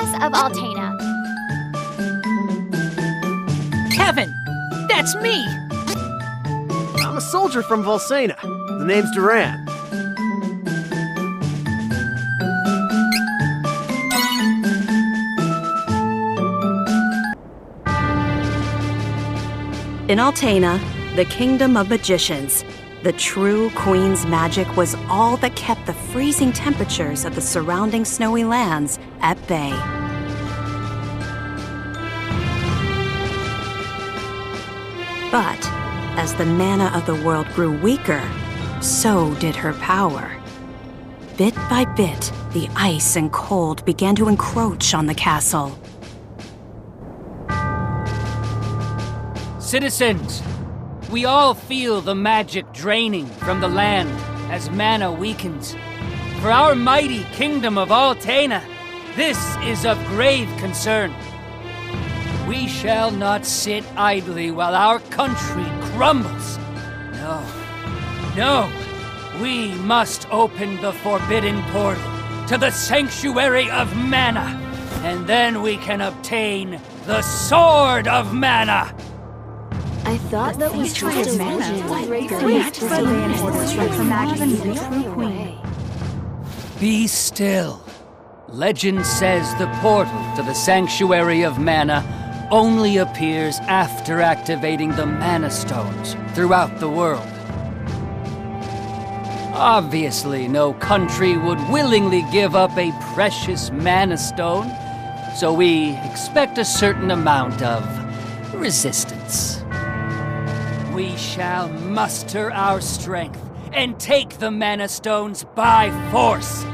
Princess of Altena. Kevin! That's me! I'm a soldier from Volsena. The name's Duran. In Altena, the kingdom of magicians, the true queen's magic was all that kept the freezing temperatures of the surrounding snowy lands at bay. But as the mana of the world grew weaker, so did her power. Bit by bit, the ice and cold began to encroach on the castle. Citizens, we all feel the magic draining from the land as mana weakens. For our mighty kingdom of Altena, this is of grave concern. We shall not sit idly while our country crumbles. No, we must open the forbidden portal to the sanctuary of mana, and then we can obtain the Sword of Mana. I thought that was just a magic. Be still. Legend says the portal to the Sanctuary of Mana only appears after activating the Mana Stones throughout the world. Obviously, no country would willingly give up a precious Mana Stone, so we expect a certain amount of resistance. We shall muster our strength and take the Mana Stones by force.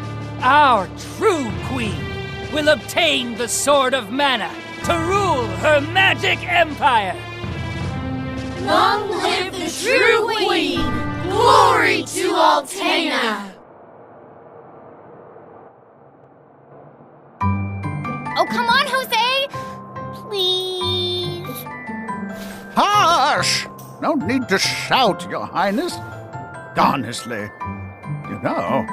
Our true queen will obtain the Sword of Mana to rule her magic empire. Long live the true queen! Glory to Altena! Oh, come on, Jose! Please. Hush! No need to shout, Your Highness. Honestly, you know,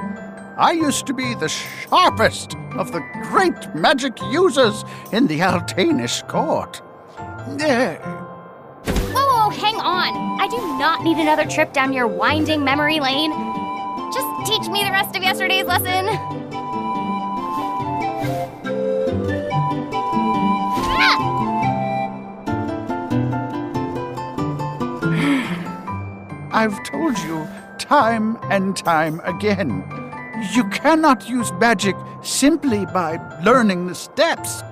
I used to be the sharpest of the great magic users in the Altenish court. Whoa, hang on. I do not need another trip down your winding memory lane. Just teach me the rest of yesterday's lesson. I've told you time and time again, you cannot use magic simply by learning the steps.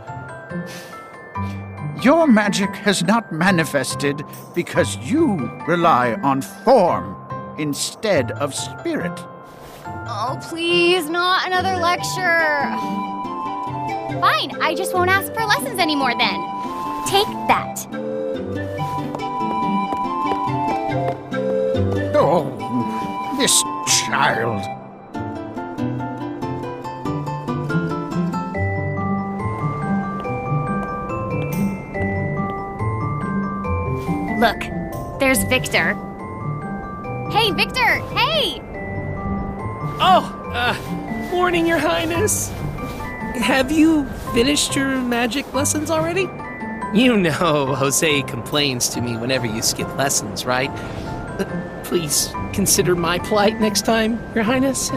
Your magic has not manifested because you rely on form instead of spirit. Oh, please, not another lecture. Fine, I just won't ask for lessons anymore then. Take that. Oh, this child. Look, there's Victor. Hey, Victor, hey! Oh, morning, Your Highness. Have you finished your magic lessons already? You know Jose complains to me whenever you skip lessons, right? Please consider my plight next time, Your Highness.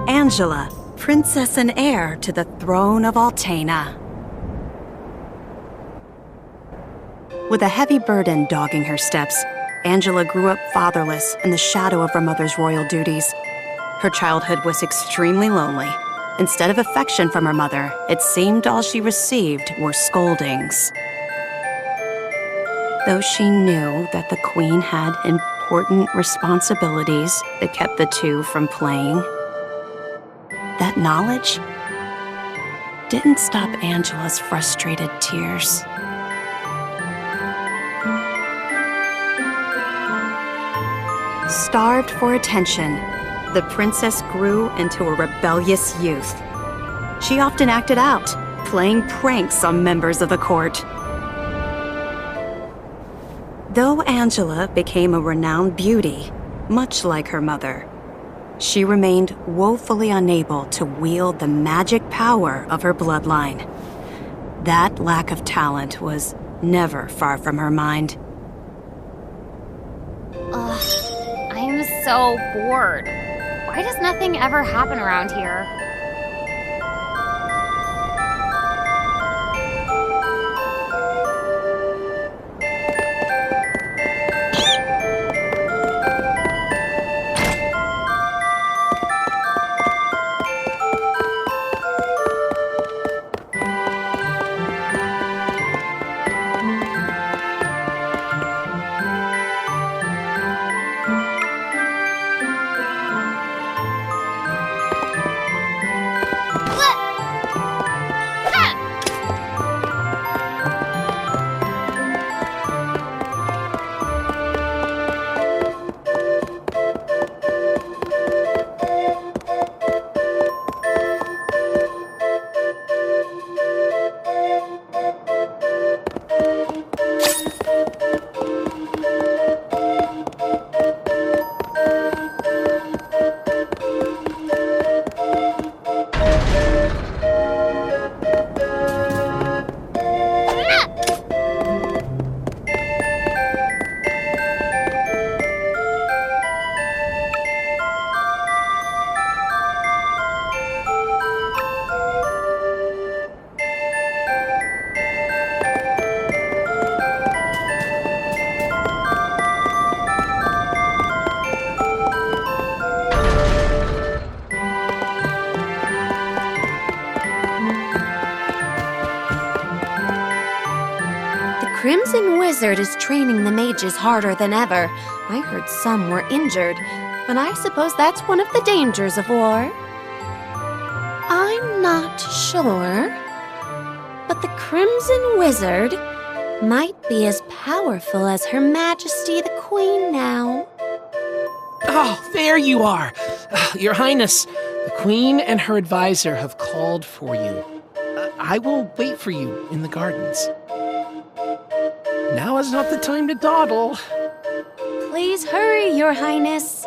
Angela, princess and heir to the throne of Altena. With a heavy burden dogging her steps, Angela grew up fatherless in the shadow of her mother's royal duties. Her childhood was extremely lonely. Instead of affection from her mother, it seemed all she received were scoldings. Though she knew that the queen had important responsibilities that kept the two from playing, that knowledge didn't stop Angela's frustrated tears. Starved for attention, the princess grew into a rebellious youth. She often acted out, playing pranks on members of the court. Though Angela became a renowned beauty, much like her mother, she remained woefully unable to wield the magic power of her bloodline. That lack of talent was never far from her mind. Ugh, I am so bored. Why does nothing ever happen around here? Crimson Wizard is training the mages harder than ever. I heard some were injured, but I suppose that's one of the dangers of war. I'm not sure, but the Crimson Wizard might be as powerful as Her Majesty the Queen now. Oh, there you are. Your Highness, the Queen and her advisor have called for you. I will wait for you in the gardens. Now is not the time to dawdle. Please hurry, Your Highness.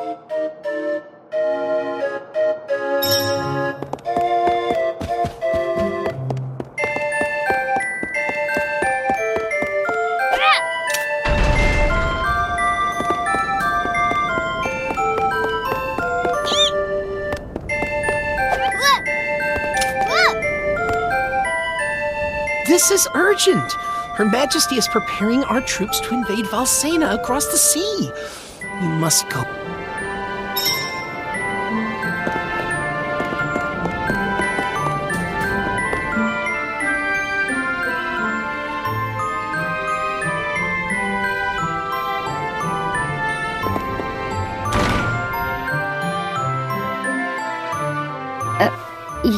This is urgent. Her Majesty is preparing our troops to invade Valsena across the sea. We must go.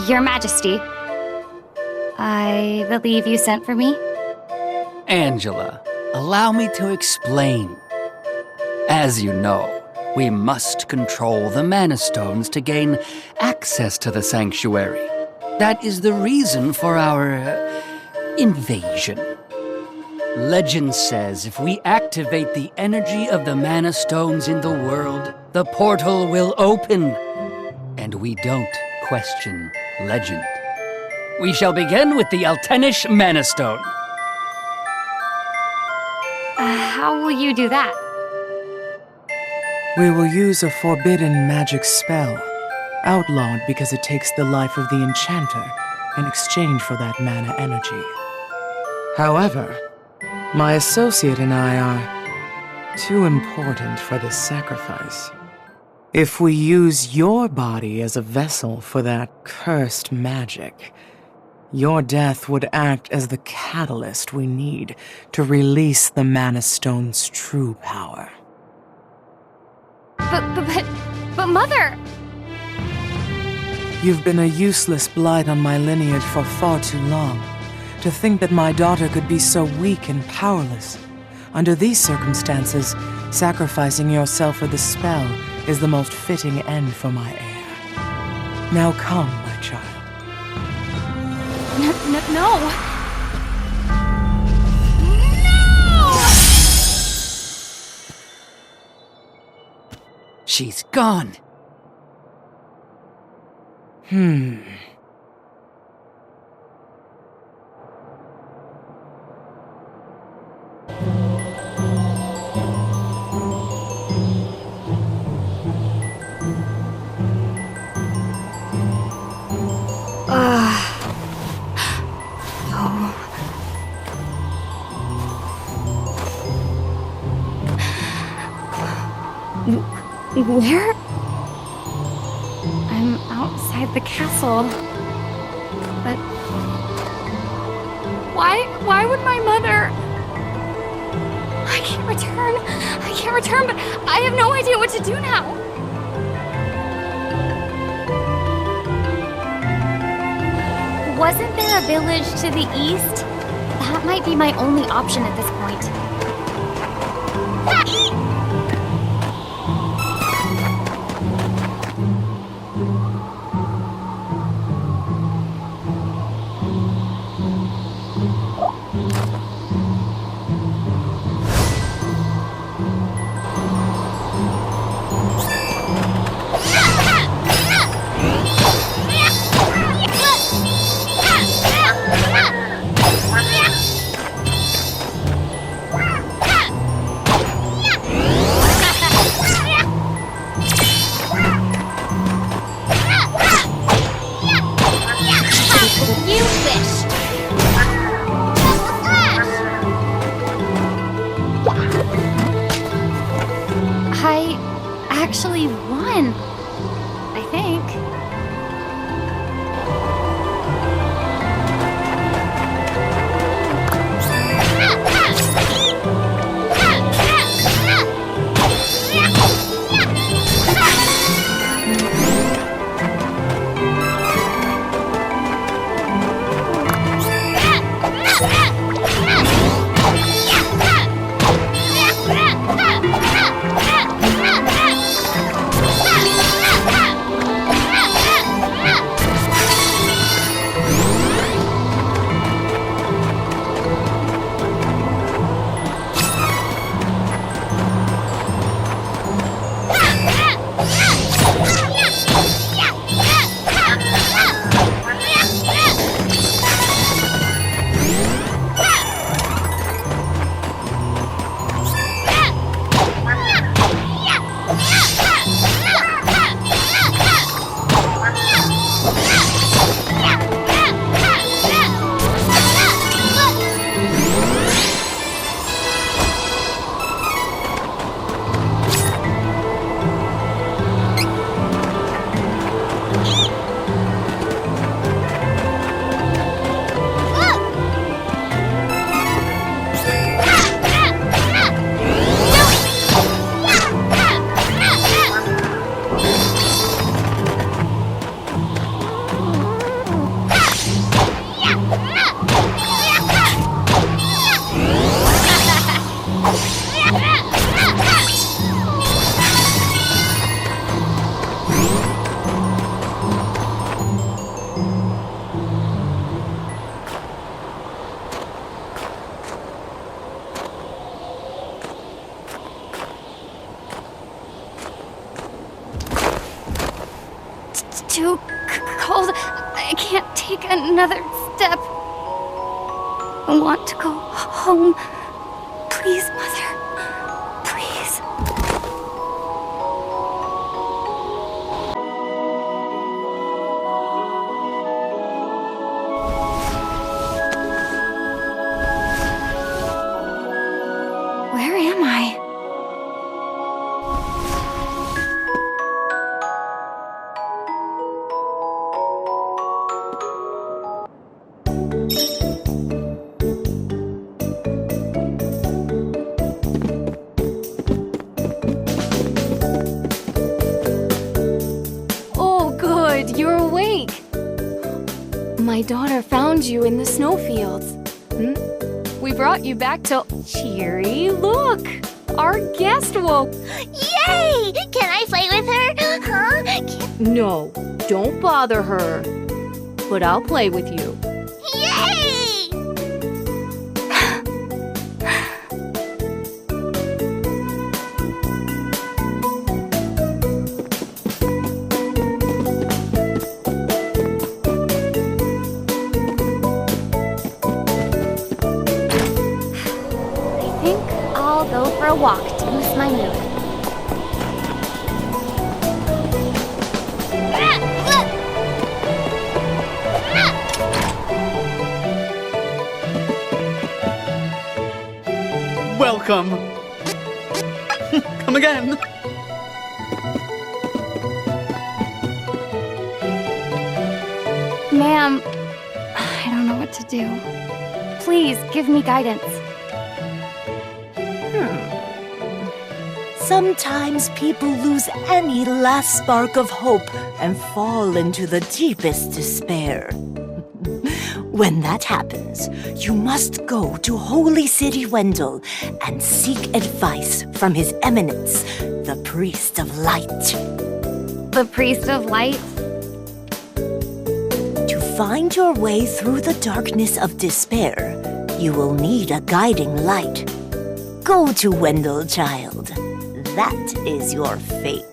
Your Majesty, I believe you sent for me? Angela, allow me to explain. As you know, we must control the Mana Stones to gain access to the sanctuary. That is the reason for our invasion. Legend says if we activate the energy of the Mana Stones in the world, the portal will open. And we don't question legend. We shall begin with the Altenish Mana Stone. How will you do that? We will use a forbidden magic spell, outlawed because it takes the life of the enchanter in exchange for that mana energy. However, my associate and I are too important for this sacrifice. If we use your body as a vessel for that cursed magic, your death would act as the catalyst we need to release the Mana Stone's true power. But Mother! You've been a useless blight on my lineage for far too long. To think that my daughter could be so weak and powerless. Under these circumstances, sacrificing yourself for the spell is the most fitting end for my heir. Now come, my child. No! No! She's gone. Where? I'm outside the castle. But why would my mother? I can't return, but I have no idea what to do now. Wasn't there a village to the east? That might be my only option at this point. Actually won, I think. Too cold. I can't take another step. I want to go home. Please, Mother. Please. Where am I? You're awake. My daughter found you in the snowfields. We brought you back to... Cheery, look! Our guest woke. Yay! Can I play with her? Huh? No, don't bother her. But I'll play with you. Yay! walk to boost my mood. Welcome. Come again. Ma'am, I don't know what to do. Please, give me guidance. Sometimes people lose any last spark of hope and fall into the deepest despair. When that happens, you must go to Holy City Wendell and seek advice from His Eminence, the Priest of Light. The Priest of Light? To find your way through the darkness of despair, you will need a guiding light. Go to Wendell, child. That is your fate.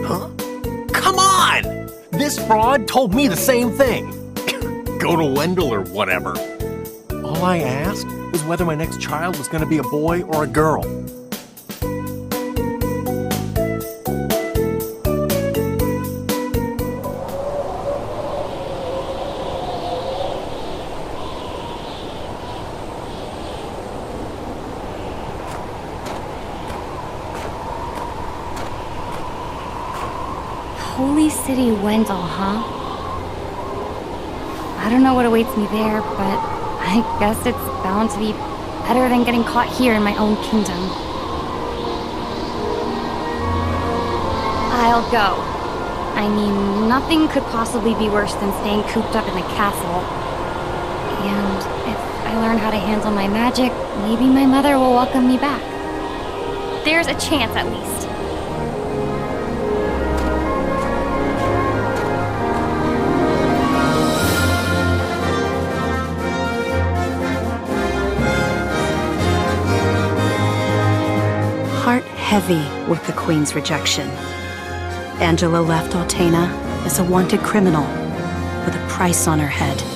Huh? Come on! This fraud told me the same thing. Go to Wendell or whatever. All I asked was whether my next child was going to be a boy or a girl. Holy City Wendell, huh? I don't know what awaits me there, but I guess it's bound to be better than getting caught here in my own kingdom. I'll go. I mean, nothing could possibly be worse than staying cooped up in the castle. And if I learn how to handle my magic, maybe my mother will welcome me back. There's a chance, at least. Heart heavy with the Queen's rejection, Angela left Altena as a wanted criminal with a price on her head.